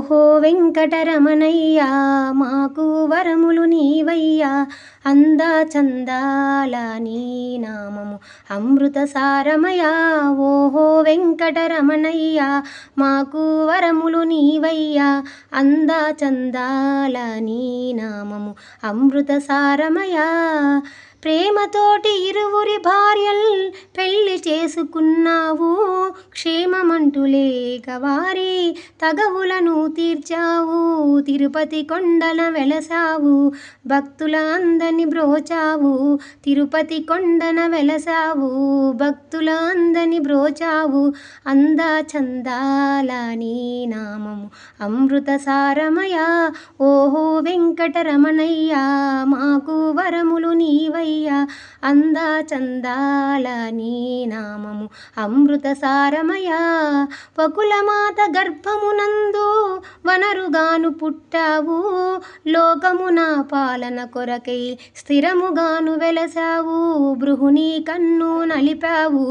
ఓహో వెంకటరమణయ్యా మాకు వరములు నీవయ్యా అందా చందాల నీ నామము అమృత సారమయా. ఓహో వెంకటరమణయ్యా మాకు వరములు నీవయ్యా అందా చందాల నీ నామము అమృత సారమయా. ప్రేమతోటి ఇరువురి భార్యల్ పెళ్లి చేసుకున్నావు, క్షేమమంటూ లేక వారి తగవులను తీర్చావు. తిరుపతి కొండల వెలసావు, భక్తుల అందరిని బ్రోచావు. తిరుపతి కొండన వెలసావు, భక్తుల అందరిని బ్రోచావు. అందా చందాల నీ నామము అమృత సారమయా. ఓహో వెంకటరమణయ్యా మాకు వరములు నీవయ్యా అందా చందాల నీ నామము అమృత సారమయా. వకులమాత గర్భమునందు వనరుగాను పుట్టావు, లోకమున పాలన కొరకై స్థిరముగాను వెలసావు. బృహుని కన్ను నలిపావు,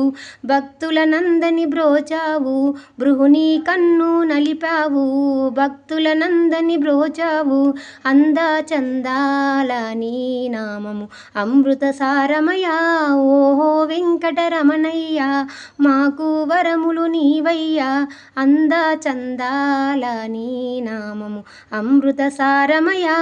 భక్తుల నందని బ్రోచావు. బృహుని కన్ను నలిపావు, భక్తుల నందని బ్రోచావు. అందా చందాల నీ నామము అమృత సారమయా. ఓహో వెంకటరమణయ్యా మాకు వరములు నీవయ్యా అందా చందాల నీ నామము అమృత సారమయా.